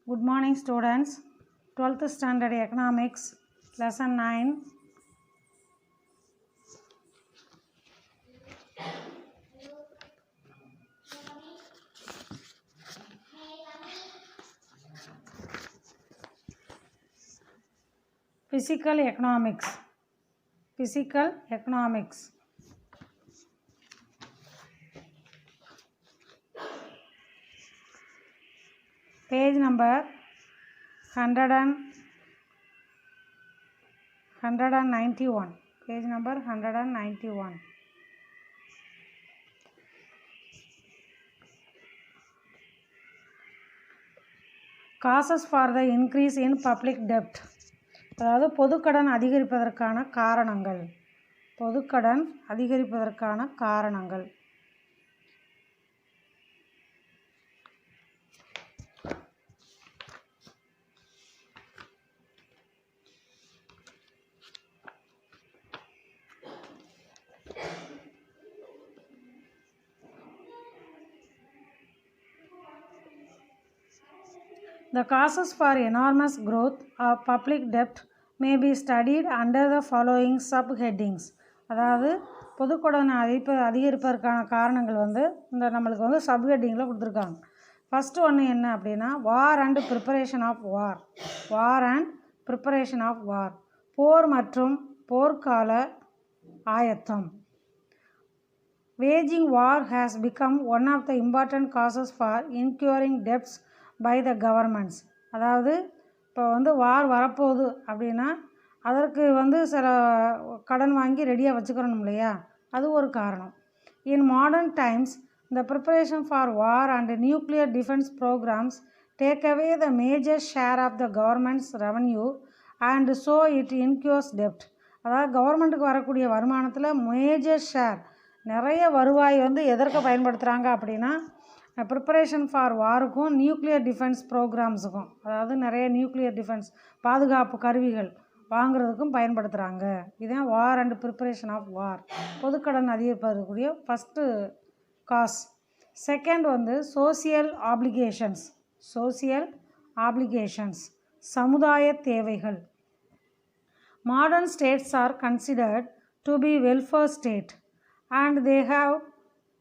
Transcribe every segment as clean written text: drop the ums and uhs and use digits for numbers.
Good morning students. 12th standard economics lesson 9. Physical economics. Page number 191. Page number 191. Causes for the increase in public debt. அதாவது பொதுக்கடன் அதிகரிப்பதற்கான காரணங்கள். The causes for enormous growth of public debt may be studied under the following subheadings. அதாவது பொதுக்கடன் அதிகரிப்பதற்கான காரணங்கள் இந்த நம்மளுக்கு சப்ஹெட்டிங்கில் கொடுத்துருக்காங்க. First ஒன்று என்ன அப்படின்னா வார் அண்ட் ப்ரிப்பரேஷன் ஆஃப் வார். போர் மற்றும் போர்க்கால ஆயத்தம். Waging war has become one of the important causes for incurring debts by the governments. அதாவது இப்போ வார் வரப்போகுது அப்படின்னா அதற்கு சில கடன் வாங்கி ரெடியாக வச்சுக்கிறோம் இல்லையா, அது ஒரு காரணம். இன் modern times the preparation for war and nuclear defense programs take away the major share of the government's revenue and so it incurs debt. அதாவது கவர்மெண்ட்டுக்கு வரக்கூடிய வருமானத்தில் மேஜர் ஷேர் நிறைய வருவாய் எதற்கு பயன்படுத்துகிறாங்க அப்படின்னா ப்ரிப்பரேஷன் ஃபார் வாருக்கும் நியூக்ளியர் டிஃபென்ஸ் ப்ரோக்ராம்ஸுக்கும், அதாவது நிறைய நியூக்ளியர் டிஃபென்ஸ் பாதுகாப்பு கருவிகள் வாங்குறதுக்கும் பயன்படுத்துகிறாங்க. இதுதான் war and preparation of war, பொதுக்கடன் அதிகரிப்பதற்குரிய first cause. Second social applications, சமுதாய தேவைகள். Modern states are considered to be welfare state and they have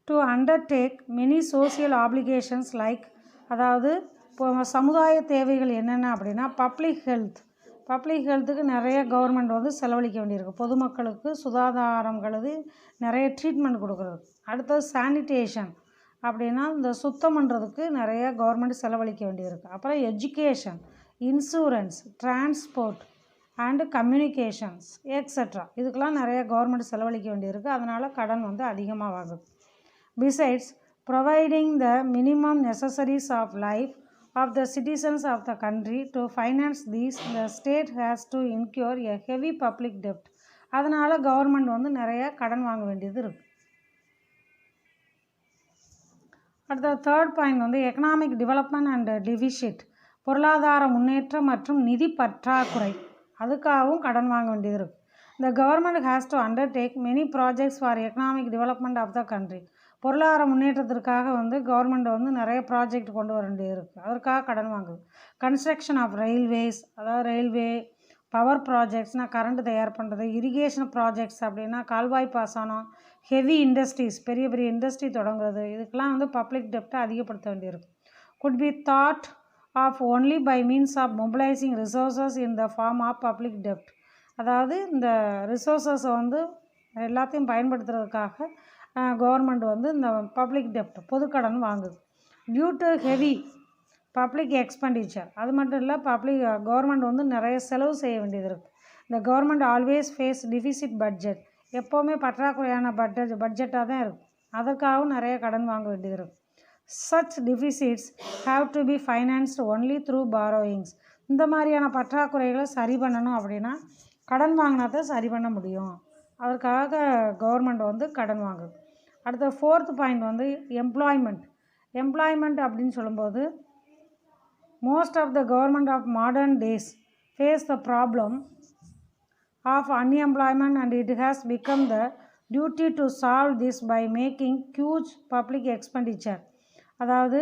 to undertake many social obligations like, அதாவது இப்போ சமுதாய தேவைகள் என்னென்ன அப்படின்னா பப்ளிக் ஹெல்த்துக்கு நிறைய கவர்மெண்ட் செலவழிக்க வேண்டியிருக்கு. பொதுமக்களுக்கு சுகாதாரம் நிறைய ட்ரீட்மெண்ட் கொடுக்குறது. அடுத்தது சானிடேஷன் அப்படின்னா இந்த சுத்தம் பண்ணுறதுக்கு நிறைய கவர்மெண்ட் செலவழிக்க வேண்டியிருக்கு. அப்புறம் education, insurance, transport and communications extra, இதுக்கெலாம் நிறைய கவர்மெண்ட் செலவழிக்க வேண்டியிருக்கு. அதனால் கடன் அதிகமாக ஆகுது. Besides providing the minimum necessaries of life of the citizens of the country, to finance these the state has to incur a heavy public debt. அதனால் government நிறைய கடன் வாங்க வேண்டியது இருக்குது. அடுத்த third point economic development and deficit, பொருளாதார முன்னேற்றம் மற்றும் நிதி பற்றாக்குறை, அதுக்காகவும் கடன் வாங்க வேண்டியது இருக்குது. The government has to undertake many projects for economic development of the country. பொருளாதார முன்னேற்றத்திற்காக கவர்மெண்ட் நிறைய ப்ராஜெக்ட் கொண்டு வர வேண்டியது இருக்குது, அதற்காக கடன் வாங்குது. கன்ஸ்ட்ரக்ஷன் ஆஃப் ரயில்வேஸ், அதாவது ரயில்வே, பவர் ப்ராஜெக்ட்ஸ்னால் கரண்ட் தயார் பண்ணுறது, இரிகேஷன் ப்ராஜெக்ட்ஸ் அப்படின்னா கால்வாய் பாசனம், ஹெவி இண்டஸ்ட்ரீஸ், பெரிய பெரிய இண்டஸ்ட்ரி தொடங்குறது, இதுக்கெலாம் பப்ளிக் டெப்ட்டை அதிகப்படுத்த வேண்டியிருக்கு. Could be thought of only by means of mobilising resources in the form of public டெப்ட். அதாவது இந்த ரிசோர்ஸஸை எல்லாத்தையும் பயன்படுத்துறதுக்காக கவர்மெண்ட் இந்த பப்ளிக் டெப்ட் பொதுக்கடன் வாங்குது. Due to heavy public expenditure, அது மட்டும் இல்லை கவர்மெண்ட் நிறைய செலவு செய்ய வேண்டியது இருக்குது. இந்த government always face deficit budget, எப்போவுமே பற்றாக்குறையான பட்ஜெட்டாக தான் இருக்குது, அதற்காகவும் நிறைய கடன் வாங்க வேண்டியது இருக்குது. Such deficits have to be financed only through borrowings. இந்த மாதிரியான பற்றாக்குறைகளை சரி பண்ணணும் அப்படின்னா கடன் வாங்கினா தான் சரி பண்ண முடியும், அதற்காக கவர்மெண்ட் கடன் வாங்குது. அடுத்த ஃபோர்த் பாயிண்ட் எம்ப்ளாய்மெண்ட் அப்படின்னு சொல்லும்போது most of the government of modern days face the problem of unemployment and it has become the duty to solve this by making huge public expenditure. அதாவது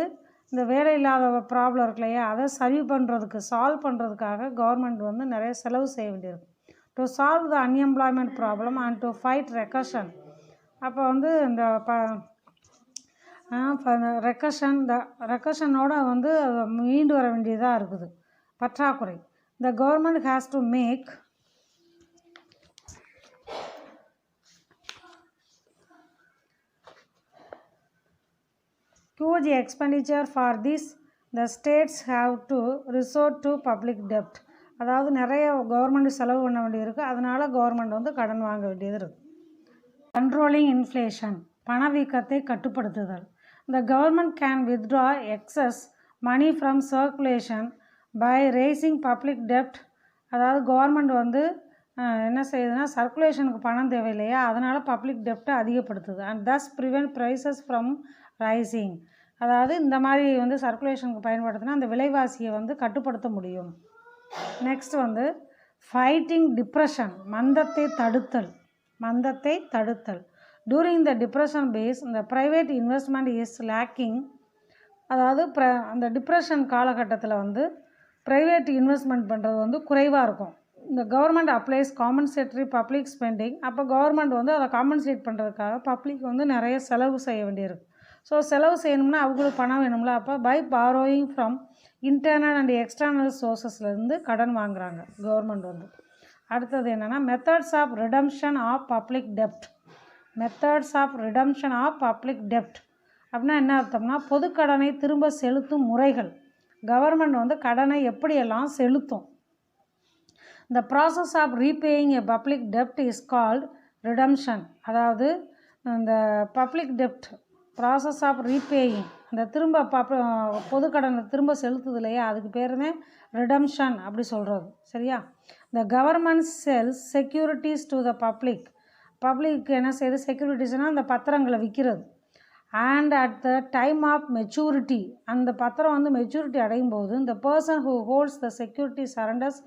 இந்த வேலை இல்லாத ப்ராப்ளம் இருக்கு இல்லையா, அதை சரி பண்ணுறதுக்கு சால்வ் பண்ணுறதுக்காக கவர்மெண்ட் வந்து நிறைய செலவு செய்ய வேண்டியிருக்கு. To solve the unemployment problem and to fight recession. அப்போ வந்து இந்த ரெக்கஷனோட வந்து மீண்டு வர வேண்டியதாக இருக்குது, பற்றாக்குறை. The government has to make huge expenditure for this. The states have to resort to public debt. அதாவது நிறைய கவர்மெண்ட் செலவு பண்ண வேண்டியிருக்கு, அதனால் கவர்மெண்ட் வந்து கடன் வாங்க வேண்டியது இருக்குது. கண்ட்ரோலிங் இன்ஃப்ளேஷன், பணவீக்கத்தை கட்டுப்படுத்துதல். The government can withdraw excess money from circulation by raising public debt. அதாவது கவர்மெண்ட் வந்து என்ன செய்யுதுன்னா, சர்க்குலேஷனுக்கு பணம் தேவையில்லையா, அதனால் பப்ளிக் டெப்ட்டை அதிகப்படுத்துது. And thus prevent prices from rising. அதாவது இந்த மாதிரி வந்து சர்க்குலேஷனுக்கு பயன்படுத்தினா அந்த விலைவாசியை வந்து கட்டுப்படுத்த முடியும். நெக்ஸ்ட் வந்து ஃபைட்டிங் டிப்ரெஷன், மந்தத்தை தடுத்தல். டூரிங் த டிப்ரெஷன் பேஸ் இந்த ப்ரைவேட் இன்வெஸ்ட்மெண்ட் இஸ் லேக்கிங். அதாவது அந்த டிப்ரெஷன் காலகட்டத்தில் வந்து ப்ரைவேட் இன்வெஸ்ட்மெண்ட் பண்ணுறது வந்து குறைவாக இருக்கும். இந்த government applies compensatory public spending. அப்போ கவர்மெண்ட் வந்து அதை காம்பன்சேட் பண்ணுறதுக்காக பப்ளிக் வந்து நிறைய செலவு செய்ய வேண்டியிருக்கு. ஸோ செலவு செய்யணும்னா அவங்களுக்கு பணம் வேணும்ல, அப்போ by borrowing from internal and external சோர்ஸஸ்லேருந்து கடன் வாங்குகிறாங்க கவர்மெண்ட் வந்து. அடுத்தது என்னென்னா methods of redemption of public டெப்ட். அப்படின்னா என்ன அர்த்தம்னா, பொதுக்கடனை திரும்ப செலுத்தும் முறைகள். கவர்மெண்ட் வந்து கடனை எப்படியெல்லாம் செலுத்தும். The process of repaying a public debt is called redemption. அதாவது இந்த பப்ளிக் டெப்ட் ப்ராசஸ் ஆஃப் ரீபேயிங், அந்த திரும்ப பொதுக்கடனை திரும்ப செலுத்துது இல்லையா, அதுக்கு பேர் தான் ரிடம்ஷன் அப்படி சொல்கிறது. சரியா? The government sells securities to the public என்ன செய்யுது, செக்யூரிட்டிஸ்னால் அந்த பத்திரங்களை விற்கிறது. And at the time of maturity, அந்த பத்திரம் வந்து மெச்சூரிட்டி அடையும் போது இந்த person who holds the security surrenders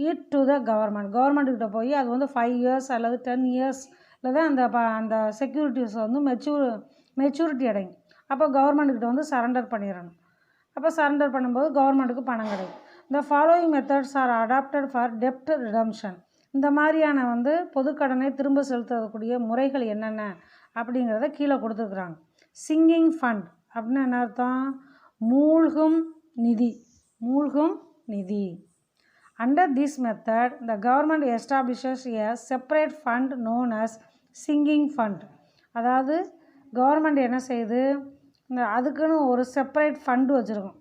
it to the கவர்மெண்ட்டுக்கிட்ட போய் அது வந்து 5 years அல்லது 10 yearsல தான் அந்த செக்யூரிட்டிஸ் வந்து மெச்சூரிட்டி அடையும். அப்போ கவர்மெண்ட்டுக்கிட்ட வந்து சரண்டர் பண்ணிடணும். அப்போ சரண்டர் பண்ணும்போது கவர்மெண்ட்டுக்கு பணம் கிடைக்கும். இந்த following methods are adopted for டெப்ட் ரிடம்ஷன். இந்த மாதிரியான வந்து பொதுக்கடனை திரும்ப செலுத்தக்கூடிய முறைகள் என்னென்ன அப்படிங்கிறத கீழே கொடுத்துருக்குறாங்க. சிங்கிங் ஃபண்ட் அப்படின்னா என்ன அர்த்தம், மூழ்கும் நிதி. Under this method, the government establishes a separate fund known as sinking fund. அதாவது கவர்மெண்ட் என்ன செய்யுது, அதுக்குன்னு ஒரு செப்பரேட் ஃபண்டு வச்சுருக்கோம்,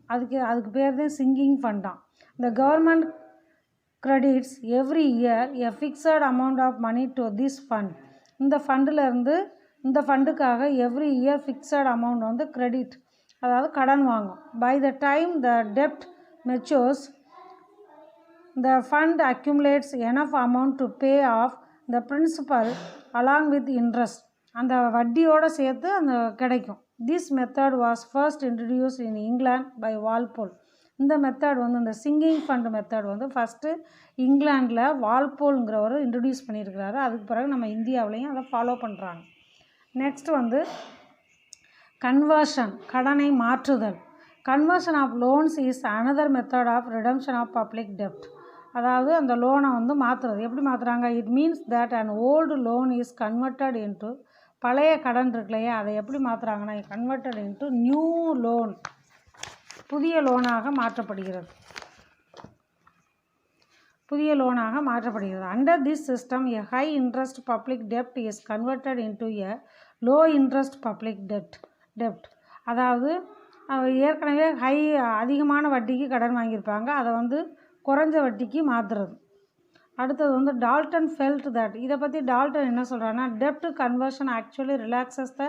அதுக்கு பேர் தான் சிங்கிங் ஃபண்ட் தான். The government credits every year a fixed amount of money to this fund. இந்த ஃபண்டிலேருந்து இந்த ஃபண்டுக்காக எவ்ரி இயர் ஃபிக்ஸட் அமௌண்ட் வந்து கிரெடிட், அதாவது கடன் வாங்கும். By the time the debt matures, the fund accumulates enough amount to pay off the principal along with interest. அந்த வட்டியோடு சேர்த்து அந்த கிடைக்கும். This method was first introduced in England by Walpole. இந்த method வந்து இந்த சிங்கிங் ஃபண்ட் மெத்தட் வந்து first இங்கிலாண்டில் வால்போல்ங்கிறவர் introduce பண்ணியிருக்கிறாரு. அதுக்கு பிறகு நம்ம இந்தியாவிலையும் அதை ஃபாலோ பண்ணுறாங்க. நெக்ஸ்ட் வந்து கன்வர்ஷன், கடனை மாற்றுதல். Conversion of loans is another method of redemption of public டெப்ட். அதாவது அந்த லோனை வந்து மாற்றுறது. எப்படி மாற்றுறாங்க, it means that an old loan is converted into, பழைய கடன் இருக்கு இல்லையா, அதை எப்படி மாற்றுறாங்கன்னா கன்வெர்ட்டட் இன்ட்டு நியூ லோன், புதிய லோனாக மாற்றப்படுகிறது. Under tissue system a high interest public dept is converted into a low interest public டெப்ட். அதாவது ஏற்கனவே அதிகமான வட்டிக்கு கடன் வாங்கியிருப்பாங்க, அதை வந்து குறைஞ்ச வட்டிக்கு மாற்றுறது. அடுத்தது வந்து டால்டன் ஃபெல்ட் தட், இதை பற்றி டால்டன் என்ன சொல்கிறாங்கன்னா, டெப்ட் கன்வர்ஷன் ஆக்சுவலி ரிலாக்ஸஸ் த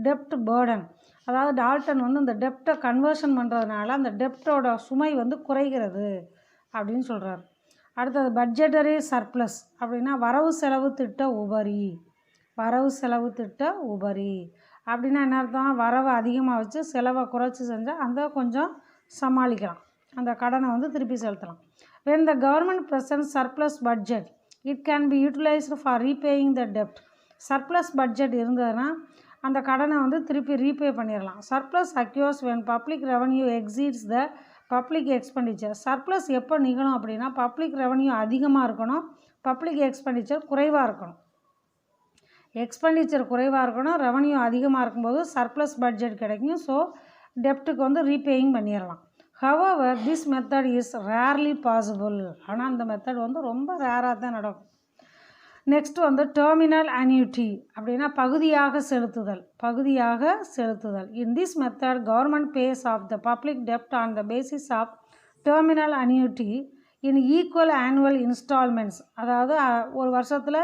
டெப்ட் பேர்டன். அதாவது டால்டன் வந்து இந்த டெப்டை கன்வர்ஷன் பண்ணுறதுனால அந்த டெப்டோட சுமை வந்து குறைகிறது அப்படின்னு சொல்கிறார். அடுத்தது பட்ஜெட்டரி சர்ப்ளஸ் அப்படின்னா வரவு செலவு திட்ட உபரி அப்படின்னா என்ன அர்த்தம், வரவை அதிகமாக வச்சு செலவை குறைச்சி செஞ்சால் அந்த கொஞ்சம் சமாளிக்கலாம், அந்த கடனை வந்து திருப்பி செலுத்தலாம். When the government presents surplus budget, it can be utilized for repaying the debt. Surplus budget இருந்ததுன்னா அந்த கடனை வந்து திருப்பி ரீபே பண்ணிடலாம். Surplus acquires when public revenue exceeds the public expenditure. Surplus எப்போ நிகழும் அப்படின்னா பப்ளிக் ரெவன்யூ அதிகமாக இருக்கணும், பப்ளிக் எக்ஸ்பெண்டிச்சர் குறைவாக இருக்கணும். எக்ஸ்பெண்டிச்சர் குறைவாக இருக்கணும், ரெவன்யூ அதிகமாக இருக்கும்போது சர்ப்ளஸ் பட்ஜெட் கிடைக்கும். ஸோ டெப்ட்டுக்கு வந்து ரீபேயிங் பண்ணிடலாம். However, this method is rarely possible. ஆனால் அந்த மெத்தட் வந்து ரொம்ப ரேராக தான் நடக்கும். நெக்ஸ்ட் வந்து டெர்மினல் annuity அப்படின்னா பகுதியாக செலுத்துதல். In this method, government pays off the public debt on the basis of terminal annuity in equal annual installments. அதாவது ஒரு வருஷத்தில்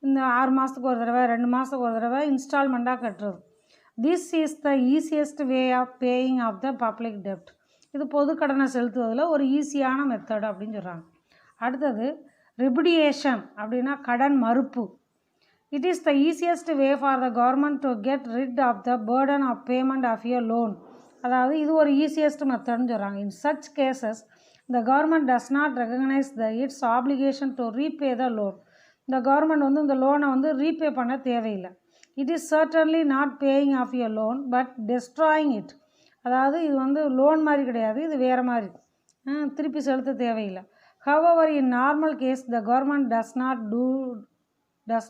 இந்த 6 மாதத்துக்கு ஒரு தடவை 2 மாதத்துக்கு ஒரு தடவை இன்ஸ்டால்மெண்ட்டாக கட்டுறது. This is the easiest way of paying off the public debt. இது பொது கடனை செலுத்துவதில் ஒரு ஈஸியான மெத்தட் அப்படின்னு சொல்கிறாங்க. அடுத்தது ரிபுடியேஷன் அப்படின்னா கடன் மறுப்பு. It is the easiest way for the government to get rid of the burden of payment of your loan. அதாவது இது ஒரு ஈஸியஸ்ட் மெத்தட்னு சொல்கிறாங்க. In such cases, the government does not recognize its obligation to repay the loan. இந்த government வந்து இந்த லோனை வந்து repay பண்ண தேவையில்லை. It is certainly not paying off your loan but destroying it. அதாவது இது வந்து லோன் மாதிரி கிடையாது, இது வேறு மாதிரி, திருப்பி செலுத்த தேவையில்லை. However, in normal case, the government does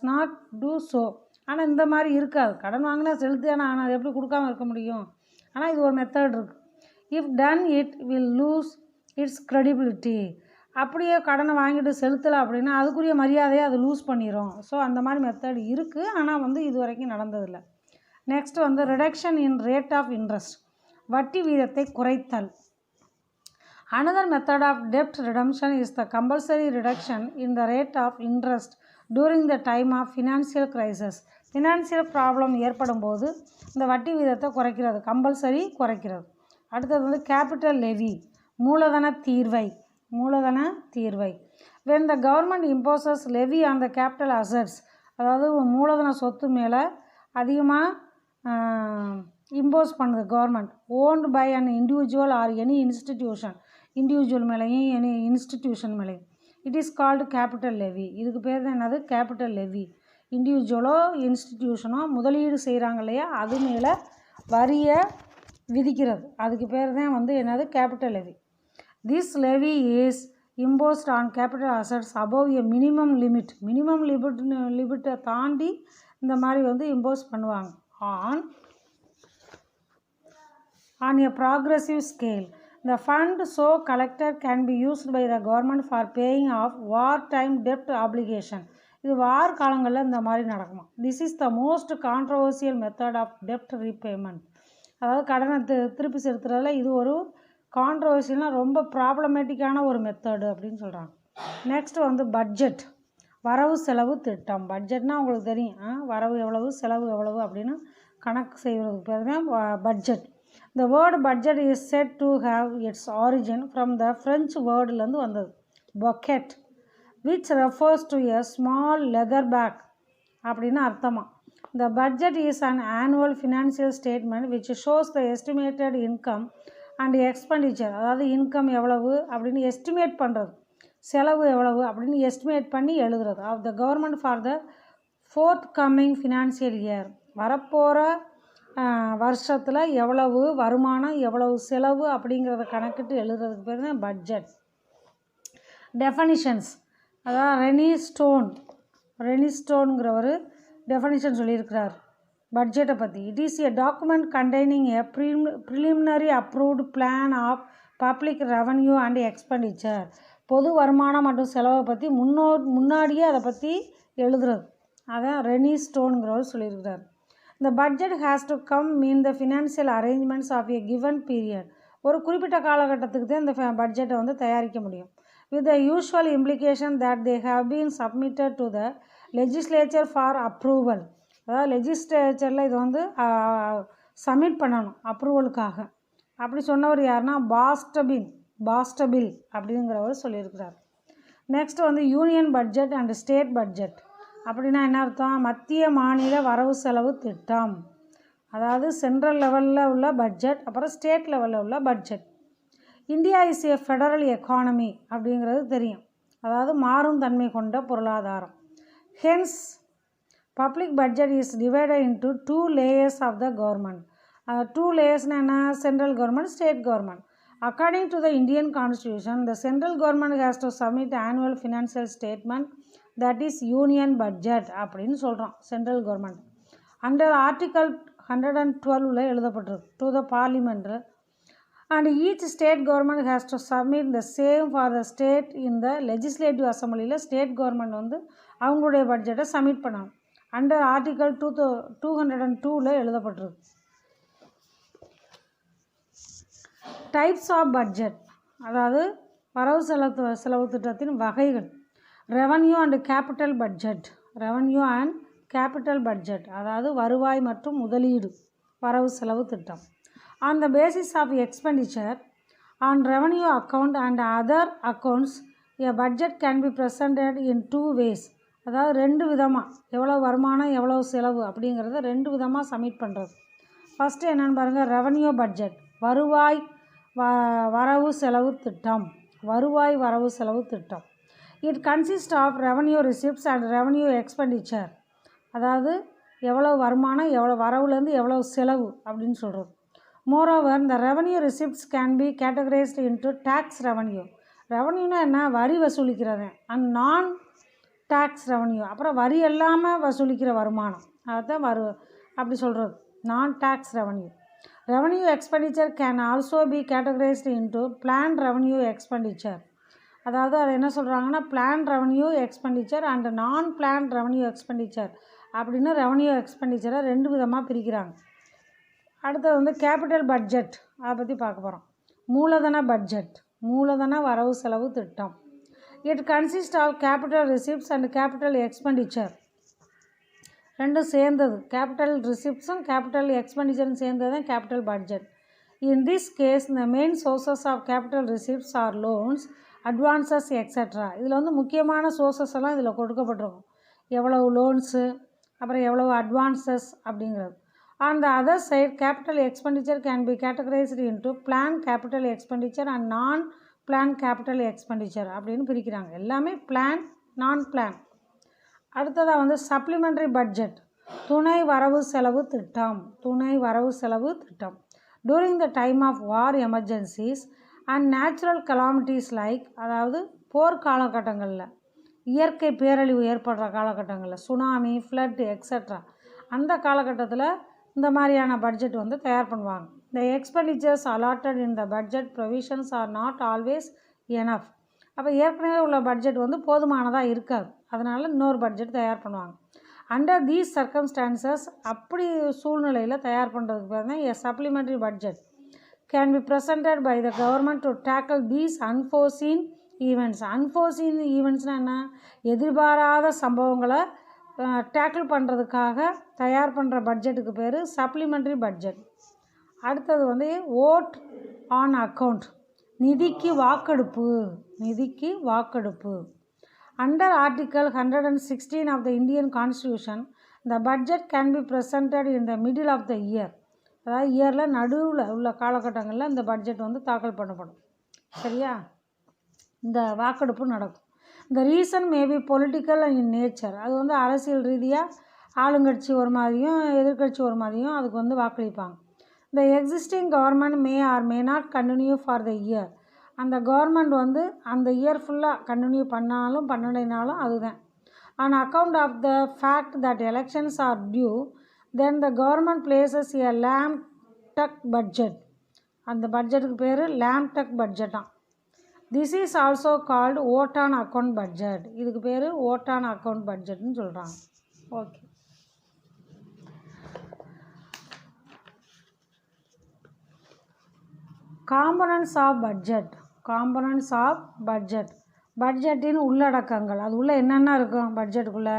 not do so. ஆனால் இந்த மாதிரி இருக்காது. கடன் வாங்கினா செலுத்தியானா ஆனால் அது எப்படி கொடுக்காமல் இருக்க முடியும்? ஆனால் இது ஒரு மெத்தட் இருக்குது. If done it will lose it's credibility. அப்படியே கடனை வாங்கிட்டு செலுத்தலை அப்படின்னா அதுக்குரிய மரியாதையை அது லூஸ் பண்ணிடும். ஸோ அந்த மாதிரி மெத்தட் இருக்குது, ஆனால் வந்து இது வரைக்கும் நடந்ததில்லை. நெக்ஸ்ட் வந்து reduction in rate of interest, வட்டி வீதத்தை குறைத்தல். Another method of debt redemption is the compulsory reduction in the rate of interest during the time of financial crisis. Financial problem ஏற்படும் போது இந்த வட்டி வீதத்தை குறைக்கிறது, கம்பல்சரி குறைக்கிறது. அடுத்தது வந்து கேபிட்டல் லெவி, மூலதன தீர்வை. when the government imposes levy on the capital assets, அதாவது மூலதன சொத்து மேலே அதிகமாக இம்போஸ் பண்ணுது government, owned by an individual or any institution, individual மேலேயும் எனி இன்ஸ்டிடியூஷன் மேலேயும். It is called capital levy. இதுக்கு பேர் தான் என்னது? Capital Levy. இண்டிவிஜுவலோ இன்ஸ்டிடியூஷனோ முதலீடு செய்கிறாங்க இல்லையா, அது மேலே வரியை விதிக்கிறது, அதுக்கு பேர் தான் வந்து என்னது? Capital levy. This levy is imposed on capital assets above a minimum limit. லிமிட்டை தாண்டி இந்த மாதிரி வந்து இம்போஸ் பண்ணுவாங்க. on a progressive scale. The fund so collected can be used by the government for paying off wartime debt obligation. இது வார் காலங்களில் இந்த மாதிரி நடக்குமா. This is the most controversial method of debt repayment. அதாவது கடனை திருப்பி செலுத்துறதுல இது ஒரு கான்ட்ரவர்சியல்னால் ரொம்ப ப்ராப்ளமேட்டிக்கான ஒரு மெத்தடு அப்படின்னு சொல்கிறாங்க. நெக்ஸ்ட் வந்து பட்ஜெட், வரவு செலவு திட்டம். பட்ஜெட்னால் உங்களுக்கு தெரியும், வரவு எவ்வளவு செலவு எவ்வளவு அப்படின்னு கணக்கு செய்வதுக்கு பேர் தான் budget. The word budget is said to have its origin from the French wordலேருந்து வந்தது, bucket, which refers to a small leather bag அப்படின்னு அர்த்தமா. The budget is an annual financial statement which shows the estimated income and expenditure. அதாவது income எவ்வளவு அப்படின்னு estimate பண்ணுறது, செலவு எவ்வளவு அப்படின்னு எஸ்டிமேட் பண்ணி எழுதுறது, of the government for the forthcoming financial year. வரப்போகிற வருஷத்தில் எவ்வளவு வருமானம் எவ்வளவு செலவு அப்படிங்கிறத கணக்கிட்டு எழுதுறதுக்கு பேர் தான் பட்ஜெட். டெஃபனிஷன்ஸ், அதாவது ரெனி ஸ்டோனுங்கிறவர் டெஃபனிஷன் சொல்லியிருக்கிறார் பட்ஜெட்டை பற்றி. It is a document containing a preliminary approved plan of public revenue and expenditure. பொது வருமானம் மற்றும் செலவை பற்றி முன்னாடியே அதை பற்றி எழுதுறது, அதான் ரெனி ஸ்டோனுங்கிறவர் சொல்லியிருக்கிறார். The budget has to come in the financial arrangements of a given period. ஒரு குறிப்பிட்ட காலகட்டத்துக்கு தான் இந்த பட்ஜெட்டை வந்து தயாரிக்க முடியும். With the usual implication that they have been submitted to the legislature for approval. அதாவது லெஜிஸ்லேச்சரில் இது வந்து சப்மிட் பண்ணணும் அப்ரூவலுக்காக. அப்படி சொன்னவர் யாருன்னா பாஸ்டபில் அப்படிங்கிறவர் சொல்லியிருக்கிறார். நெக்ஸ்ட் வந்து union budget and state budget அப்படின்னா என்ன அர்த்தம்? மத்திய மாநில வரவு செலவு திட்டம், அதாவது சென்ட்ரல் லெவலில் உள்ள பட்ஜெட், அப்புறம் ஸ்டேட் லெவலில் உள்ள budget. India is a federal economy அப்படிங்கிறது தெரியும், அதாவது மாறும் தன்மை கொண்ட பொருளாதாரம். Hence Public budget is divided into two layers of the government. Two layers என்ன central government, state government. According to the Indian constitution, the central government has to submit annual financial statement, that is union budget அப்படின்னு சொல்கிறோம் central government. Under article 112 எழுதப்பட்டிருக்கு to the parliament, and each state government has to submit the same for the state in the legislative assembly. State government வந்து அவங்களுடைய பட்ஜெட்டை submit பண்ணணும். Under article 202 எழுதப்பட்டிருக்கு. Types of budget, அதாவது வரவு செலவு திட்டத்தின் வகைகள். Revenue and capital budget. Revenue and capital budget அதாவது வருவாய் மற்றும் முதலீடு வரவு செலவு திட்டம். On the basis of expenditure on revenue account and other accounts, a budget can be presented in two ways. அதாவது ரெண்டு விதமாக, எவ்வளோ வருமானம் எவ்வளோ செலவு அப்படிங்கிறத ரெண்டு விதமாக சப்மிட் பண்ணுறது. ஃபஸ்ட்டு என்னென்னு பாருங்கள், ரெவன்யூ பட்ஜெட், வருவாய் வரவு செலவு திட்டம். வருவாய் வரவு செலவு திட்டம். It consist of revenue receipts and revenue expenditure, அதாவது எவ்வளோ வருமானம் எவ்வளோ வரவுலேருந்து எவ்வளோ செலவு அப்படின்னு சொல்கிறது. Moreover, the revenue receipts can be categorized into tax revenue. ரெவன்யூனா என்ன, வரி வசூலிக்கிறது, அண்ட் நான் டேக்ஸ் ரெவன்யூ, அப்புறம் வரி இல்லாமல் வசூலிக்கிற வருமானம், அதுதான் அப்படி சொல்கிறது non tax revenue. Revenue expenditure can also be categorized into plan revenue expenditure. அதாவது அது என்ன சொல்கிறாங்கன்னா, plan revenue expenditure and non plan revenue expenditure அப்படின்னு ரெவன்யூ எக்ஸ்பெண்டிச்சரை ரெண்டு விதமாக பிரிக்கிறாங்க. அடுத்தது வந்து கேபிட்டல் பட்ஜெட், அதை பற்றி பார்க்க போகிறோம். மூலதன பட்ஜெட், மூலதன வரவு செலவு திட்டம். It consist of capital receipts and capital expenditure. ரெண்டும் சேர்ந்தது, கேபிட்டல் ரிசிப்ட்ஸும் கேபிட்டல் எக்ஸ்பெண்டிச்சரும் சேர்ந்தது தான் capital budget. In this case the main sources of capital receipts are loans, advances extra. இதில் வந்து முக்கியமான சோர்சஸ் எல்லாம் இதில் கொடுக்கப்பட்டிருக்கும், எவ்வளவு லோன்ஸு, அப்புறம் எவ்வளவு அட்வான்சஸ் அப்படிங்கிறது. On the other side, capital expenditure can be categorized into planned capital expenditure and non-planned capital expenditure அப்படின்னு பிரிக்கிறாங்க. எல்லாமே பிளான் நான் பிளான். அடுத்ததாக வந்து சப்ளிமெண்ட்ரி பட்ஜெட், துணை வரவு செலவு திட்டம். துணை வரவு செலவு திட்டம். During the time of war emergencies and natural calamities like, அதாவது போர் காலகட்டங்களில், இயற்கை பேரழிவு ஏற்படுற காலகட்டங்களில், சுனாமி, ஃப்ளட் எக்ஸட்ரா, அந்த காலகட்டத்தில் இந்த மாதிரியான பட்ஜெட் வந்து தயார் பண்ணுவாங்க. The expenditures allotted in the budget provisions are not always enough. அப்போ ஏற்கனவே உள்ள பட்ஜெட் வந்து போதுமானதாக இருக்காது, அதனால் இன்னொரு பட்ஜெட் தயார் பண்ணுவாங்க. அண்டர் தீஸ் சர்க்கம்ஸ்டான்சஸ், அப்படி சூழ்நிலையில் தயார் பண்ணுறதுக்கு பேர் தான் a supplementary budget can be presented by the government to tackle these unforeseen events. unforeseen eventsனால் என்ன, எதிர்பாராத சம்பவங்களை டேக்கிள் பண்ணுறதுக்காக தயார் பண்ணுற பட்ஜெட்டுக்கு பேர் சப்ளிமெண்ட்ரி பட்ஜெட். அடுத்தது வந்து ஓட் ஆன் அக்கௌண்ட், நிதிக்கு வாக்கெடுப்பு. நிதிக்கு வாக்கெடுப்பு. Under article 116 of the Indian constitution, the budget can be presented in the middle of the year. அதாவது இயரில் நடுவில் உள்ள காலகட்டங்களில் இந்த பட்ஜெட் வந்து தாக்கல் பண்ணப்படும். சரியா, இந்த வாக்கெடுப்பு நடக்கும். The reason may be political in nature. அது வந்து அரசியல் ரீதியாக ஆளுங்கட்சி ஒரு மாதிரியும் எதிர்கட்சி ஒரு மாதிரியும் அதுக்கு வந்து வாக்களிப்பாங்க. The existing government may or may not continue for the year. அந்த கவர்மெண்ட் வந்து அந்த இயர் ஃபுல்லாக கண்டினியூ பண்ணாலும் பண்ணலைனாலும் அதுதான். On account of the fact that elections are due, then the government places a lame duck budget. அந்த பட்ஜெட்டுக்கு பேர் லேம் டக் பட்ஜெட்டாம். This is also called vote on account budget. இதுக்கு பேர் vote on account budgetன்னு சொல்கிறாங்க. Okay, components of budget. Components of budget, பட்ஜெட்டின் உள்ளடக்கங்கள். அது உள்ள என்னென்ன இருக்கும் பட்ஜெட்டுக்குள்ளே?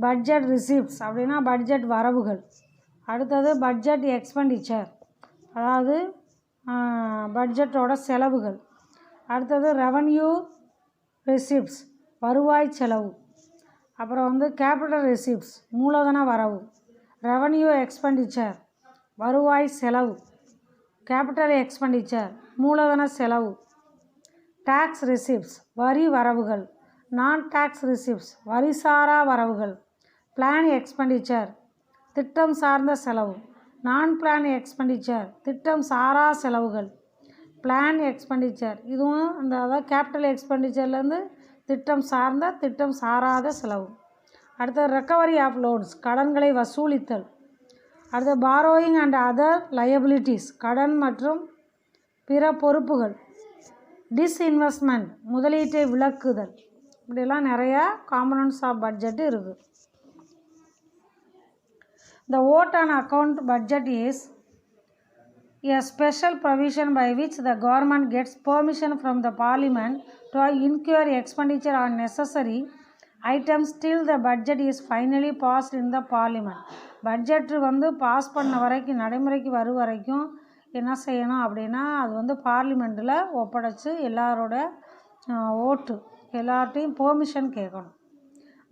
பட்ஜெட் ரிசிப்ட்ஸ் அப்படின்னா பட்ஜெட் வரவுகள். அடுத்தது பட்ஜெட் எக்ஸ்பெண்டிச்சர், அதாவது பட்ஜெட்டோட செலவுகள். அடுத்தது ரெவன்யூ ரிசிப்ட்ஸ், வருவாய் செலவு. அப்புறம் வந்து கேபிட்டல் ரிசிப்ட்ஸ், மூலதன வரவு. ரெவன்யூ எக்ஸ்பெண்டிச்சர், வருவாய் செலவு. கேபிட்டல் எக்ஸ்பெண்டிச்சர், மூலதன செலவு. டேக்ஸ் ரிசிப்ட்ஸ், வரி வரவுகள். நான் டேக்ஸ் ரிசிப்ட்ஸ், வரிசாரா வரவுகள். பிளான் எக்ஸ்பெண்டிச்சர் திட்டம் சார்ந்த செலவு. நான் பிளான் எக்ஸ்பெண்டிச்சர் திட்டம் சாரா செலவுகள். பிளான் எக்ஸ்பெண்டிச்சர் இதுவும் அந்த அதாவது கேபிட்டல் எக்ஸ்பெண்டிச்சர்லேருந்து திட்டம் சார்ந்த திட்டம் சாராத செலவு. அடுத்தது ரெக்கவரி ஆஃப் லோன்ஸ் கடன்களை வசூலித்தல். அடுத்து பாரோயிங் அண்ட் அதர் லயபிலிட்டிஸ் கடன் மற்றும் பிற பொறுப்புகள். டிஸ்இன்வெஸ்ட்மெண்ட் முதலீட்டை விலக்குதல். இப்படிலாம் நிறையா காம்பனன்ட்ஸ் ஆஃப் பட்ஜெட் இருக்குது. The vote on account budget is a special provision by which the government gets permission from the parliament to incur expenditure on necessary items till the budget is finally passed in the parliament. Budget pass பண்ண வரைக்கும் நடைமுறைக்கு வரும் வரைக்கும் என்ன செய்யணும் அப்படின்னா அது பார்லிமெண்ட்டில் ஒப்படைச்சு எல்லாரோட ஓட்டு எல்லார்ட்டையும் பெர்மிஷன் கேட்கணும்.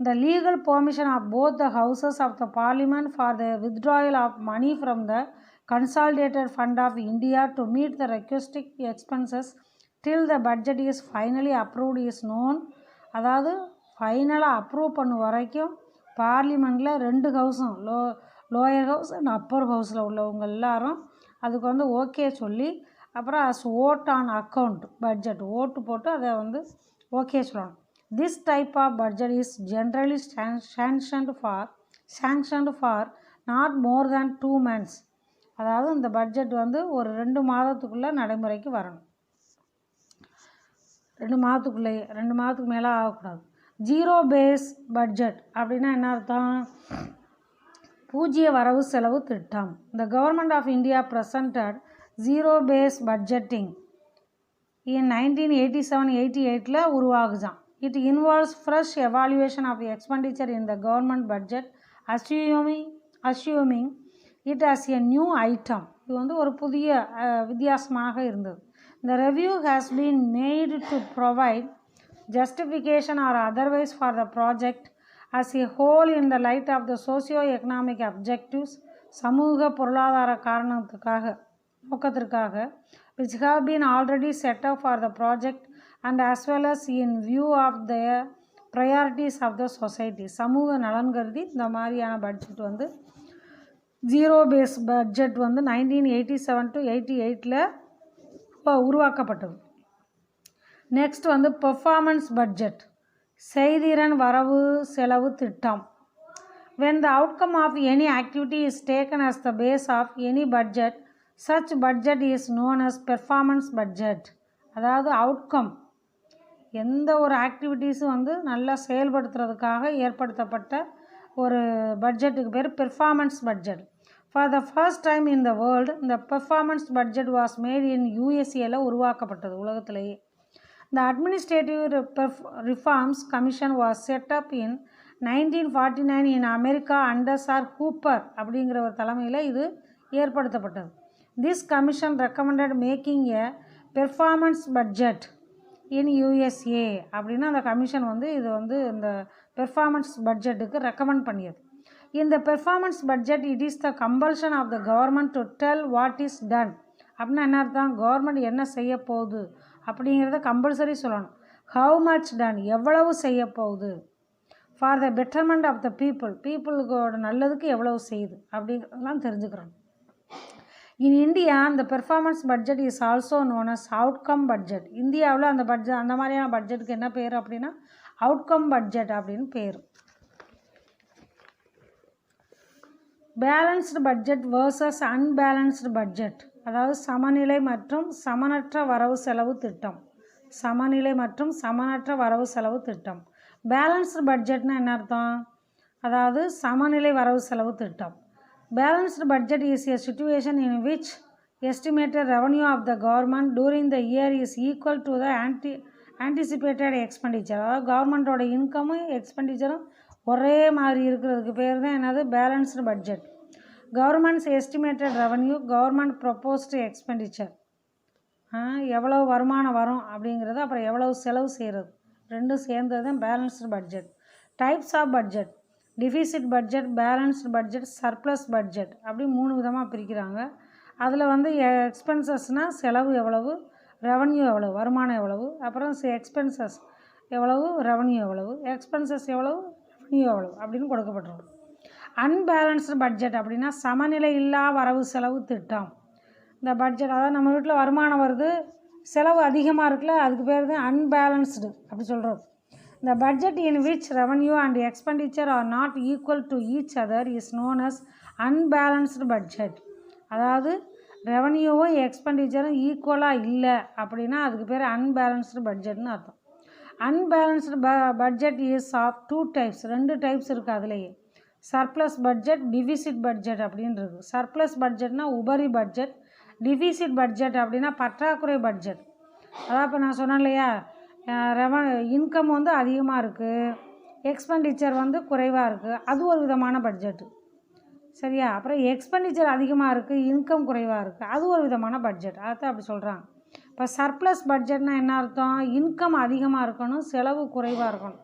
The legal permission of both the houses of the parliament for the withdrawal of money from the consolidated fund of India to meet the requisite expenses till the budget is finally approved is known. அதாவது ஃபைனலாக approve பண்ண வரைக்கும் பார்லிமெண்ட்டில் 2 ஹவுஸும் lower house and upper ஹவுஸில் உள்ளவங்க எல்லாரும் அதுக்கு ஓகே சொல்லி அப்புறம் as vote on account budget ஓட்டு போட்டு அதை ஓகே சொல்லணும். This type of budget is generally sanctioned for not more than 2 months. அதாவது இந்த பட்ஜெட் ஒரு 2 மாதத்துக்குள்ளே நடைமுறைக்கு வரணும். 2 மாதத்துக்குள்ளேயே 2 மாதத்துக்கு மேலே ஆகக்கூடாது. ஜீரோ பேஸ் பட்ஜெட் அப்படின்னா என்ன அர்த்தம்? பூஜ்ஜிய வரவு செலவு திட்டம். The government of India presented zero base budgeting in 1987-88 உருவாகுதான். It involves fresh evaluation of expenditure in the government budget assuming it as a new item. இது ஒரு புதிய வித்தியாசமாக இருந்தது. The review has been made to provide justification or otherwise for the project as a whole in the light of the socio-economic objectives சமூக பொருளாதார நோக்கத்திற்காக which have been already set up for the project and as well as in view of the priorities of the society. சமூக நலன் கருதி இந்த மாதிரியான budget zero base budget 1987-88 உருவாக்கப்பட்டது. Next performance budget செய்திறன் வரவு செலவு திட்டம். When the outcome of any activity is taken as the base of any budget, such budget is known as performance budget. அதாவது அவுட்கம் எந்த ஒரு ஆக்டிவிட்டீஸும் நல்லா செயல்படுத்துறதுக்காக ஏற்படுத்தப்பட்ட ஒரு பட்ஜெட்டுக்கு பேர் performance budget. For the first time in the world இந்த performance budget was made in யூஎஸ்ஏல உருவாக்கப்பட்டது உலகத்திலேயே. The Administrative Reforms Commission was set up in 1949 in America under Sir Hooper அப்படிங்கிற ஒரு தலைமையில் இது ஏற்படுத்தப்பட்டது. This commission recommended making a performance budget in USA அப்படின்னா அந்த கமிஷன் இது இந்த பெர்ஃபார்மன்ஸ் பட்ஜெட்டுக்கு ரெக்கமெண்ட் பண்ணியது. In the performance budget it is the compulsion of the government to tell what is done. அப்படின்னா என்ன அர்த்தம்? கவர்மெண்ட் என்ன செய்ய போகுது அப்படிங்கிறத கம்பல்சரி சொல்லணும். How much done எவ்வளவு செய்ய போகுது. For the betterment of the பீப்புளுக்கோட நல்லதுக்கு எவ்வளவு செய்யுது அப்படிங்கிறதெல்லாம் தெரிஞ்சுக்கிறோம். In India the performance budget is also known as outcome budget. இந்தியாவில் அந்த பட்ஜெட் அந்த மாதிரியான பட்ஜெட்டுக்கு என்ன பேர் அப்படின்னா அவுட்கம் பட்ஜெட் அப்படின்னு பேர். Balanced budget versus unbalanced budget அதாவது சமநிலை மற்றும் சமனற்ற வரவு செலவு திட்டம். சமநிலை மற்றும் சமனற்ற வரவு செலவு திட்டம். பேலன்ஸ்டு பட்ஜெட்னா என்ன அர்த்தம்? அதாவது சமநிலை வரவு செலவு திட்டம். Balanced budget is a situation in which estimated revenue of the government during the year is equal to the anticipated expenditure. அதாவது கவர்மெண்ட்டோட இன்கமும் எக்ஸ்பெண்டிச்சரும் ஒரே மாதிரி இருக்கிறதுக்கு பேர் தான் என்னது? Balanced budget. Governments estimated revenue government proposed expenditure எவ்வளவு வருமானம் வரும் அப்படிங்கிறது அப்புறம் எவ்வளவு செலவு செய்கிறது ரெண்டும் சேர்ந்தது தான் balanced budget. Types of budget deficit budget, balanced budget, surplus budget அப்படி 3 விதமாக பிரிக்கிறாங்க. அதில் எக்ஸ்பென்சஸ்னால் செலவு எவ்வளவு, ரெவன்யூ எவ்வளவு, வருமானம் எவ்வளவு, அப்புறம் எக்ஸ்பென்சஸ் எவ்வளவு, ரெவன்யூ எவ்வளவு, எக்ஸ்பென்சஸ் எவ்வளவு, ரெவன்யூ எவ்வளவு அப்படின்னு கொடுக்கப்பட்டிருக்கும். அன்பேலன்ஸ்டு பட்ஜெட் அப்படின்னா சமநிலை இல்லா வரவு செலவு திட்டம். இந்த பட்ஜெட் அதாவது நம்ம வீட்டில் வருமானம் வருது, செலவு அதிகமாக இருக்குல்ல, அதுக்கு பேர் தான் அன்பேலன்ஸ்டு அப்படி சொல்கிறது. The budget in which revenue and expenditure are not equal to each other is known as unbalanced budget. அதாவது ரெவன்யூவும் எக்ஸ்பெண்டிச்சரும் ஈக்குவலாக இல்லை அப்படின்னா அதுக்கு பேர் அன்பேலன்ஸ்டு பட்ஜெட்னு அர்த்தம். Unbalanced budget is of 2 types, 2 types இருக்குது. அதுலேயே சர்ப்ளஸ் பட்ஜெட், டிஃபிசிட் பட்ஜெட் அப்படின்னு இருக்குது. சர்ப்ளஸ் பட்ஜெட்னா உபரி பட்ஜெட், டிஃபிசிட் பட்ஜெட் அப்படின்னா பற்றாக்குறை பட்ஜெட். அதான் இப்போ நான் சொன்னேன் இல்லையா, இன்கம் வந்து அதிகமாக இருக்குது, எக்ஸ்பெண்டிச்சர் வந்து குறைவாக இருக்குது, அது ஒரு விதமான பட்ஜெட்டு. சரியா? அப்புறம் எக்ஸ்பெண்டிச்சர் அதிகமாக இருக்குது, இன்கம் குறைவாக இருக்குது, அது ஒரு விதமான பட்ஜெட். அதான் அப்படி சொல்கிறாங்க. இப்போ சர்ப்ளஸ் பட்ஜெட்னா என்ன அர்த்தம்? இன்கம் அதிகமாக இருக்கணும், செலவு குறைவாக இருக்கணும்.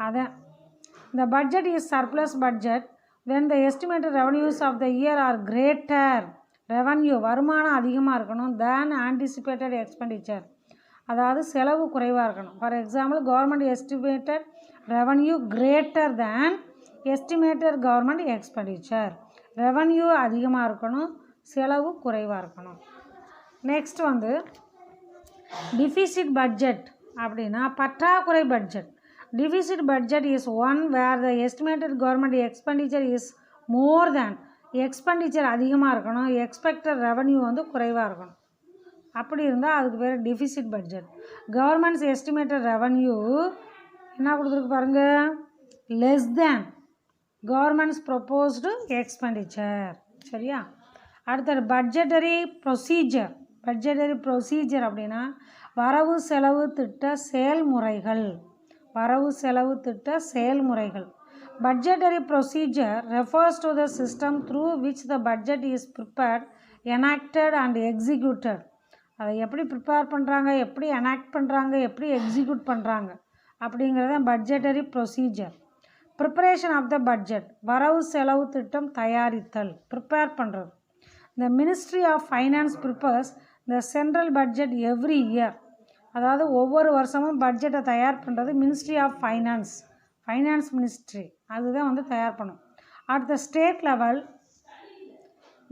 அதான் இந்த budget is surplus budget when the estimated revenues of the year are greater, revenue வருமானம் அதிகமாக இருக்கணும், than anticipated expenditure, அதாவது செலவு குறைவாக இருக்கணும். For example government estimated revenue greater than estimated government expenditure. Revenue அதிகமாக இருக்கணும், செலவு குறைவாக இருக்கணும். நெக்ஸ்ட் வந்து டிஃபிசிட் பட்ஜெட் அப்படின்னா பற்றாக்குறை budget. Deficit budget is one where the estimated government expenditure is more than, expenditure அதிகமாக இருக்கணும், எக்ஸ்பெக்டட் ரெவன்யூ வந்து குறைவாக இருக்கணும். அப்படி இருந்தால் அதுக்கு பேர் deficit budget. Governments estimated revenue என்ன கொடுத்துருக்கு பாருங்கள், less than governments proposed expenditure. சரியா? அடுத்தது பட்ஜெட்டரி ப்ரொசீஜர். பட்ஜெட்டரி ப்ரொசீஜர் அப்படின்னா வரவு செலவு திட்ட செயல்முறைகள். வரவு செலவு திட்ட செயல்முறைகள். Budgetary procedure refers to the system through which the budget is prepared, enacted and executed. அதை எப்படி ப்ரிப்பேர் பண்ணுறாங்க, எப்படி எனாக்ட் பண்ணுறாங்க, எப்படி எக்ஸிக்யூட் பண்ணுறாங்க அப்படிங்கிறத budgetary procedure. Preparation of the budget, வரவு செலவு திட்டம் தயாரித்தல், ப்ரிப்பேர் பண்ணுறது. The ministry of finance prepares the central budget every year. அதாவது ஒவ்வொரு வருஷமும் பட்ஜெட்டை தயார் பண்ணுறது ministry of finance, finance ministry அதுதான் வந்து தயார் பண்ணும். At the state level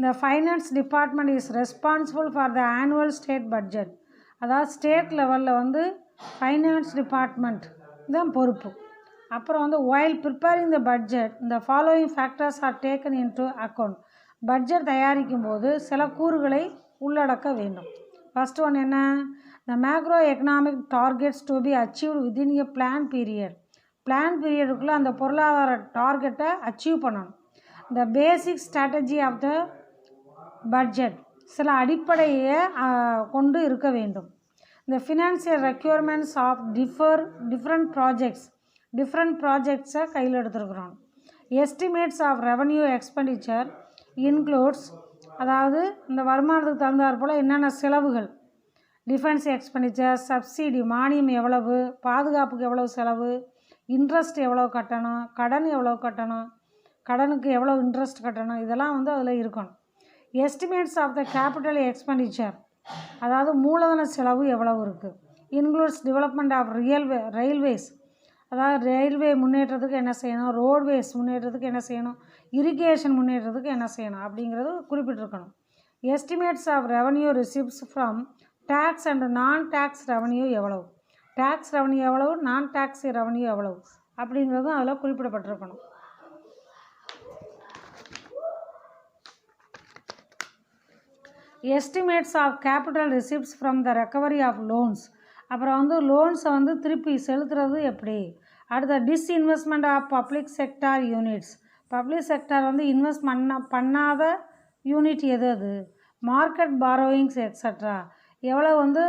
the finance department is responsible for the annual state budget. அதாவது ஸ்டேட் லெவலில் வந்து ஃபைனான்ஸ் டிபார்ட்மெண்ட் தான் பொறுப்பு. அப்புறம் வந்து while preparing the budget the following factors are taken into account. Budget தயாரிக்கும் போது சில கூறுகளை உள்ளடக்க வேண்டும். ஃபஸ்ட் ஒன் என்ன? the macro economic targets to be achieved within a plan period. Plan பீரியடுக்குள்ளே அந்த பொருளாதார டார்கெட்டை அச்சீவ் பண்ணணும். the basic strategy of the budget, சில அடிப்படையை கொண்டு இருக்க வேண்டும். இந்த ஃபினான்சியல் ரெக்யர்மெண்ட்ஸ் ஆஃப் டிஃப்ரெண்ட் ப்ராஜெக்ட்ஸை கையில் எடுத்துருக்குறோம். Estimates of revenue expenditure includes, அதாவது இந்த வருமானத்துக்கு தகுந்தாற் போல் என்னென்ன செலவுகள், டிஃபென்ஸ் எக்ஸ்பெண்டிச்சர், சப்சிடி மானியம் எவ்வளவு, பாதுகாப்புக்கு எவ்வளவு செலவு, இன்ட்ரெஸ்ட் எவ்வளோ கட்டணும், கடன் எவ்வளோ கட்டணும், கடனுக்கு எவ்வளோ இன்ட்ரெஸ்ட் கட்டணும், இதெல்லாம் வந்து அதில் இருக்கணும். Estimates of the capital expenditure, அதாவது மூலதன செலவு எவ்வளவு இருக்குது. இன்க்ளூட்ஸ் டெவலப்மெண்ட் ஆஃப் ரயில்வேஸ், அதாவது ரயில்வே முன்னேற்றத்துக்கு என்ன செய்யணும், ரோட்வேஸ் முன்னேற்றத்துக்கு என்ன செய்யணும், இரிகேஷன் முன்னேற்றத்துக்கு என்ன செய்யணும் அப்படிங்கிறது குறிப்பிட்டிருக்கணும். Estimates of revenue receipts from tax and non tax revenue எவ்வளவு, டேக்ஸ் ரெவன்யூ எவ்வளவு, நான் டேக்ஸ் ரெவன்யூ எவ்வளவு அப்படிங்கிறதும் அதில் குறிப்பிடப்பட்டிருக்கணும். Estimates of capital receipts from the recovery of loans, அப்புறம் வந்து லோன்ஸை வந்து திருப்பி செலுத்துறது எப்படி. அடுத்த disinvestment of public sector units, public sector வந்து இன்வெஸ்ட் பண்ணாத யூனிட் எது அது, மார்க்கெட் பாரோயிங்ஸ் எக்ஸட்ரா, எவ்வளோ வந்து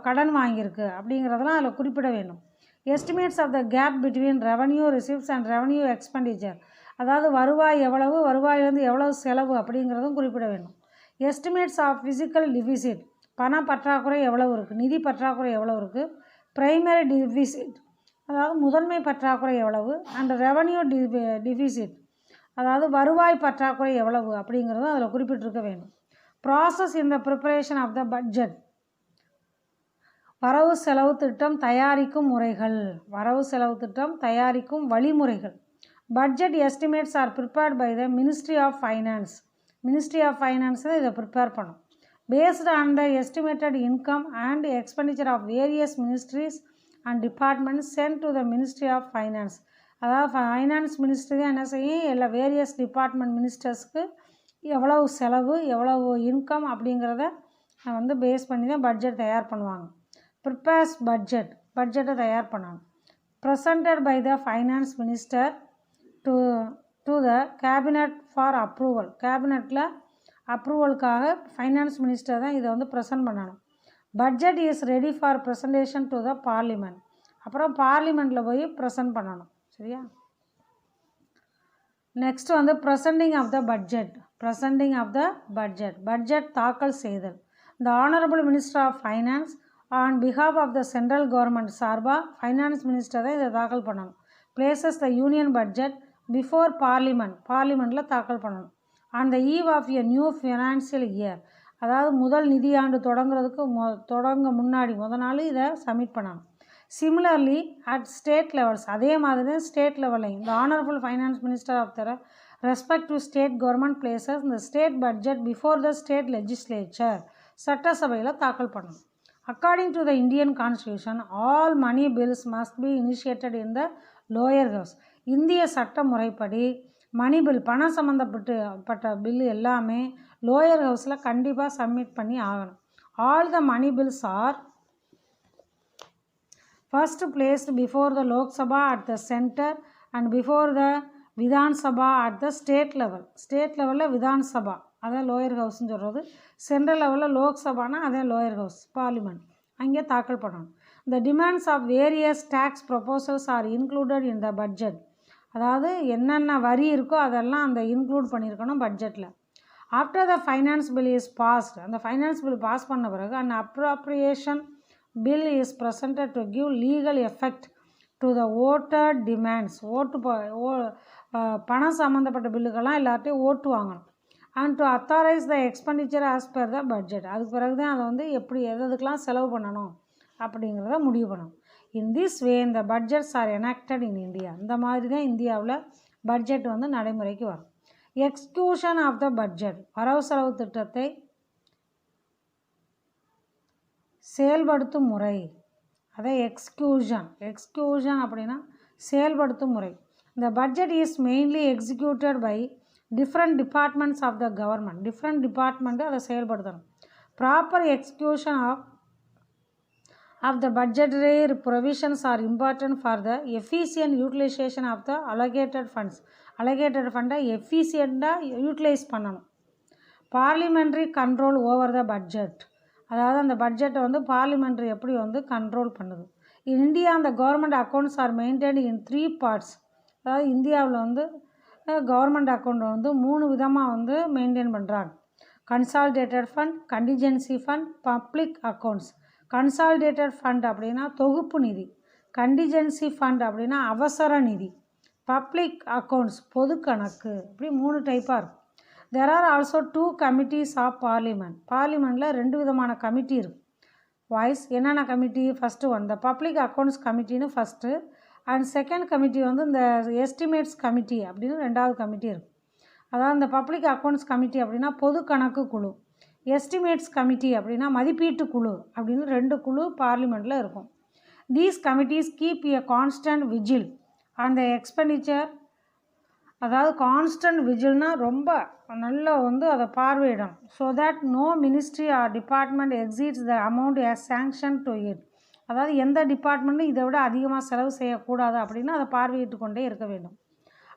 கடன் வாங்கியிருக்கு அப்படிங்கிறதெல்லாம் அதில் குறிப்பிட வேண்டும். Estimates of the gap between revenue receipts and revenue expenditure, அதாவது வருவாய் எவ்வளவு, வருவாயிலிருந்து எவ்வளவு செலவு அப்படிங்கிறதும் குறிப்பிட வேண்டும். எஸ்டிமேட்ஸ் ஆஃப் ஃபிசிக்கல் டிஃபிசிட், பண பற்றாக்குறை எவ்வளவு இருக்குது, நிதி பற்றாக்குறை எவ்வளவு இருக்குது. ப்ரைமரி டிஃபிசிட், அதாவது முதன்மை பற்றாக்குறை எவ்வளவு. அண்ட் ரெவன்யூ டிஃபிசிட், அதாவது வருவாய் பற்றாக்குறை எவ்வளவு அப்படிங்கிறதும் அதில் குறிப்பிட்டிருக்க வேண்டும். Process in the preparation of the budget, வரவு செலவு திட்டம் தயாரிக்கும் முறைகள், வரவு செலவு திட்டம் தயாரிக்கும் வழிமுறைகள். Budget estimates are prepared by the ministry of finance. Ministry of finance தான் இதை ப்ரிப்பேர் பண்ணும். Based on the estimated income and expenditure of various ministries and departments sent to the ministry of finance. அதாவது finance ministry தான் என்ன செய்யும், எல்லா various department மினிஸ்டர்ஸ்க்கு எவ்வளவு செலவு எவ்வளவு இன்கம் அப்படிங்கிறத வந்து பேஸ் பண்ணி தான் பட்ஜெட் தயார் பண்ணுவாங்க. ப்ரிப்பேர்ஸ் பட்ஜெட்டை தயார் பண்ணாங்க. Presented by the finance minister to the cabinet for approval. கேபினட்டில் அப்ரூவலுக்காக ஃபைனான்ஸ் மினிஸ்டர் தான் இதை வந்து ப்ரெசன்ட் பண்ணணும். Budget is ready for presentation to the parliament. அப்புறம் பார்லிமெண்ட்டில் போய் ப்ரெசன்ட் பண்ணணும். சரியா? நெக்ஸ்ட் வந்து presenting of the budget. Budget தாக்கல் செய்தல். The honourable minister of finance on behalf of the central government சார்பாக ஃபைனான்ஸ் மினிஸ்டர் தான் இதை தாக்கல் பண்ணணும். Places the union budget before பார்லிமெண்ட்டில் தாக்கல் பண்ணணும். On the eve of a new financial year. அதாவது முதல் நிதியாண்டு தொடங்க முன்னாடி நாள் இதை சப்மிட் பண்ணணும். Similarly at state levels. அதே மாதிரி தான் ஸ்டேட் லெவல்லையும் the honourable finance minister of the respective state government places இந்த state budget before the state legislature. சட்டசபையில் தாக்கல் பண்ணணும். According to the Indian constitution all money bills must be initiated in the lower house. இந்திய சட்ட முறைப்படி மணி bill பணம் சம்மந்தப்பட்ட bill எல்லாமே லோயர் ஹவுஸில் கண்டிப்பாக சப்மிட் பண்ணி ஆகணும். All the money bills are first placed before the Lok Sabha at the center and before the Vidhan Sabha at the state level. State level Vidhan Sabha அதான் lower ஹவுஸ்ன்னு சொல்கிறது. Central லெவலில் லோக் சபானா அதான் lower house parliament. அங்கே தாக்கல் பண்ணணும். The demands of various tax proposals are included in the budget. அதாவது என்னென்ன வரி இருக்கோ அதெல்லாம் அந்த இன்க்ளூட் பண்ணியிருக்கணும் பட்ஜெட்டில். After the finance bill is passed. அந்த ஃபைனான்ஸ் பில் பாஸ் பண்ண பிறகு அந்த appropriation bill is presented to give legal effect to the voter demands. பணம் சம்மந்தப்பட்ட பில்லுக்கெல்லாம் எல்லாத்தையும் ஓட்டு வாங்கணும். And to authorise the expenditure as per the budget. அதுக்கு பிறகு தான் அதை வந்து எப்படி எதுக்கெல்லாம் செலவு பண்ணணும் அப்படிங்கிறத முடிவு பண்ணணும். இன் திஸ் வே இந்த budgets are enacted in India. இந்த மாதிரி தான் இந்தியாவில் பட்ஜெட் வந்து நடைமுறைக்கு வரும். Execution of the budget. வரவு செலவு திட்டத்தை செயல்படுத்தும் முறை. அதை எக்ஸிக்யூஷன் அப்படின்னா செயல்படுத்தும் முறை. இந்த budget is mainly executed by different departments of the government. Different department அதை செயல்படுத்தணும். Proper execution of the budgetary provisions are important for the efficient utilisation of the allocated funds. Allocated ஃபண்டை எஃபிஷியண்ட்டாக யூட்டிலைஸ் பண்ணணும். Parliamentary control over the budget. அதாவது அந்த பட்ஜெட்டை வந்து parliamentary எப்படி வந்து கண்ட்ரோல் பண்ணுது. இந்தியா அந்த government accounts are maintained in 3 parts. அதாவது இந்தியாவில் வந்து கவர்மெண்ட் அக்கௌண்ட் வந்து 3 விதமாக வந்து மெயின்டைன் பண்ணுறாங்க. Consolidated fund, contingency fund, public accounts. Consolidated fund அப்படின்னா தொகுப்பு நிதி. கண்டிஜென்சி ஃபண்ட் அப்படின்னா அவசர நிதி. பப்ளிக் அக்கௌண்ட்ஸ் பொது கணக்கு. இப்படி 3 டைப்பாக இருக்கும். There are also 2 committees of parliament. பார்லிமெண்ட்டில் 2 விதமான கமிட்டி இருக்குது. என்னென்ன committee? First one the public accounts கமிட்டின்னு ஃபஸ்ட்டு, அண்ட் செகண்ட் கமிட்டி வந்து இந்த எஸ்டிமேட்ஸ் கமிட்டி அப்படின்னு 2வது கமிட்டி இருக்குது. அதாவது இந்த பப்ளிக் அக்கௌண்ட்ஸ் கமிட்டி அப்படின்னா பொது கணக்கு குழு, எஸ்டிமேட்ஸ் கமிட்டி அப்படின்னா மதிப்பீட்டு குழு அப்படின்னு 2 குழு பார்லிமெண்ட்டில் இருக்கும். These committees keep a constant vigil on the expenditure. அதாவது கான்ஸ்டன்ட் விஜில்னால் ரொம்ப நல்லா வந்து அதை பார்வையிடணும். So that no ministry or department exceeds the amount as sanction to it. அதாவது எந்த டிபார்ட்மெண்ட்டும் இதை விட அதிகமாக செலவு செய்யக்கூடாது அப்படின்னு அதை பார்வையிட்டு கொண்டே இருக்க வேண்டும்.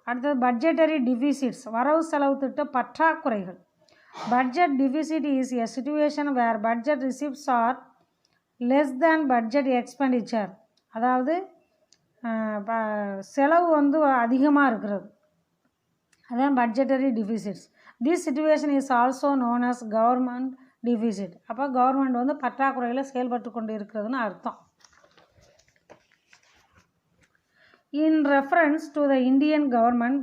அடுத்தது பட்ஜெட்டரி டிஃபிசிட்ஸ். வரவு செலவு திட்ட பற்றாக்குறைகள். Budget deficit is a situation where budget receipts are less than budget expenditure. அதாவது செலவு வந்து அதிகமாக இருக்கிறது, அதான் budgetary deficits. This situation is also known as government deficit. அப்போ கவர்மெண்ட் வந்து பற்றாக்குறையில் செயல்பட்டு கொண்டு இருக்கிறதுன்னு அர்த்தம். In reference to the Indian government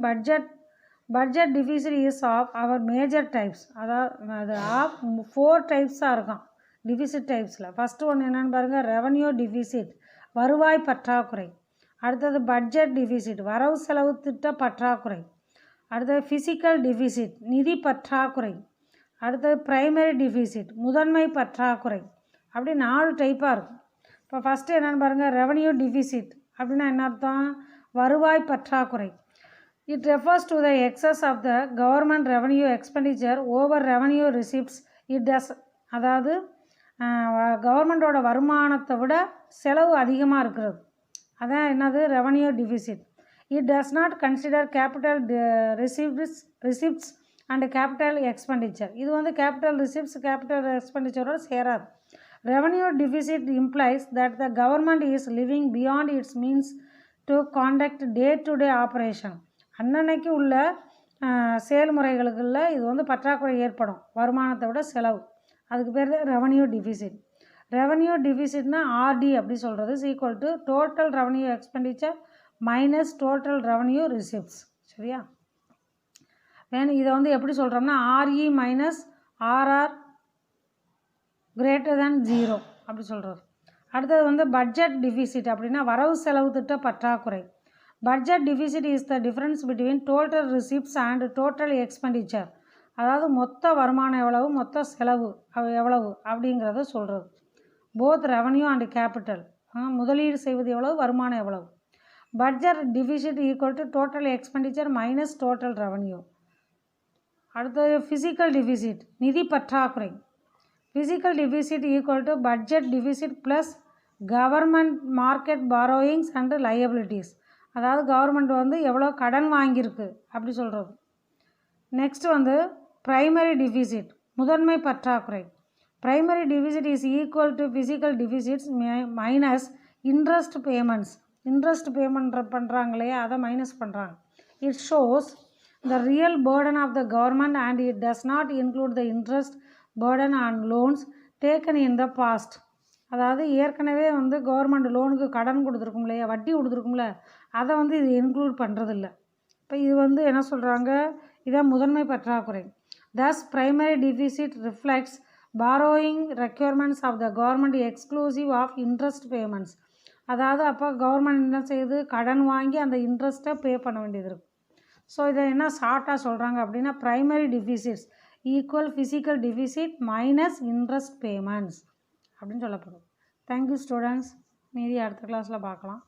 budget deficit is of our major types. அதாவது ஆஃப் 4 டைப்ஸாக இருக்கும் டிஃபிசிட் டைப்ஸில். ஃபஸ்ட்டு ஒன்று என்னென்னு பாருங்கள், ரெவன்யூ டிஃபிசிட் வருவாய் பற்றாக்குறை. அடுத்தது பட்ஜெட் டிஃபிசிட் வரவு செலவு திட்ட பற்றாக்குறை. அடுத்தது ஃபிசிக்கல் டிஃபிசிட் நிதி பற்றாக்குறை. அடுத்தது ப்ரைமரி டிஃபிசிட் முதன்மை பற்றாக்குறை. அப்படி 4 டைப்பாக இருக்கும். இப்போ ஃபஸ்ட்டு என்னென்னு பாருங்கள், ரெவன்யூ டிஃபிசிட் அப்படின்னா என்ன அர்த்தம்? வருவாய் பற்றாக்குறை. It refers to the excess of the government revenue expenditure over revenue receipts. It does, அதாவது கவர்மெண்ட்டோட வருமானத்தை விட செலவு அதிகமாக இருக்கிறது, அதான் என்னது revenue deficit. It does not consider capital receipts and capital expenditure. இது வந்து கேபிட்டல் ரிசிப்ட்ஸ் கேபிட்டல் எக்ஸ்பெண்டிச்சரோடு சேராது. Revenue deficit implies that the government is living beyond its means to conduct day to day operation. அன்னன்னைக்கு உள்ள செயல்முறைகளுக்குள்ள இது வந்து பற்றாக்குறை ஏற்படும், வருமானத்தை விட செலவு. அதுக்கு பேர் தான் ரெவன்யூ டிஃபிசிட். ரெவன்யூ டிஃபிசிட்னா ஆர்டி அப்படி சொல்கிறது equal to total revenue expenditure minus total revenue receipts. சரியா? வேணும் இதை வந்து எப்படி சொல்கிறோம்னா RE minus RR greater than 0 அப்படி சொல்கிறது. அடுத்தது வந்து பட்ஜெட் டிஃபிசிட் அப்படின்னா வரவு செலவு திட்ட பற்றாக்குறை. Budget deficit is the difference between total receipts and total expenditure. அதாவது மொத்த வருமானம் எவ்வளவு மொத்த செலவு எவ்வளவு அப்படிங்கிறத சொல்கிறது. போத் ரெவன்யூ அண்ட் கேபிட்டல், முதலீடு செய்வது எவ்வளவு வருமானம் எவ்வளவு. Budget deficit equal to total expenditure minus total revenue. அடுத்தது ஃபிசிக்கல் டிஃபிசிட் நிதி பற்றாக்குறை. Physical deficit equal to budget deficit plus government market borrowings and liabilities. அதாவது கவர்மெண்ட் வந்து எவ்வளோ கடன் வாங்கியிருக்கு அப்படி சொல்கிறது. நெக்ஸ்ட் வந்து ப்ரைமரி டிஃபிசிட் முதன்மை பற்றாக்குறை. Primary deficit is equal to fiscal deficits minus interest payments. Interest payment பண்ணுறாங்க இல்லையா, அதை மைனஸ் பண்ணுறாங்க. It shows the real burden of the government and it does not include the interest burden on loans taken in the past. அதாவது ஏற்கனவே வந்து government லோனுக்கு கடன் கொடுத்துருக்கும் இல்லையா, வட்டி கொடுத்துருக்கும்ல, அதை வந்து இது இன்க்ளூட் பண்ணுறதில்ல. இப்போ இது வந்து என்ன சொல்கிறாங்க, இதான் முதன்மை பற்றாக்குறை. thus primary deficit reflects borrowing requirements of the government exclusive of interest payments. அதாவது அப்போ கவர்மெண்ட் என்ன செய்யுது, கடன் வாங்கி அந்த இன்ட்ரெஸ்ட்டை பே பண்ண வேண்டியது இருக்குது. ஸோ இதை என்ன ஷார்ட்டாக சொல்கிறாங்க அப்படின்னா primary deficits equal fiscal deficit minus interest payments அப்படின்னு சொல்லப்படும். தேங்க்யூ ஸ்டூடெண்ட்ஸ், மீதி அடுத்த கிளாஸில் பார்க்கலாம்.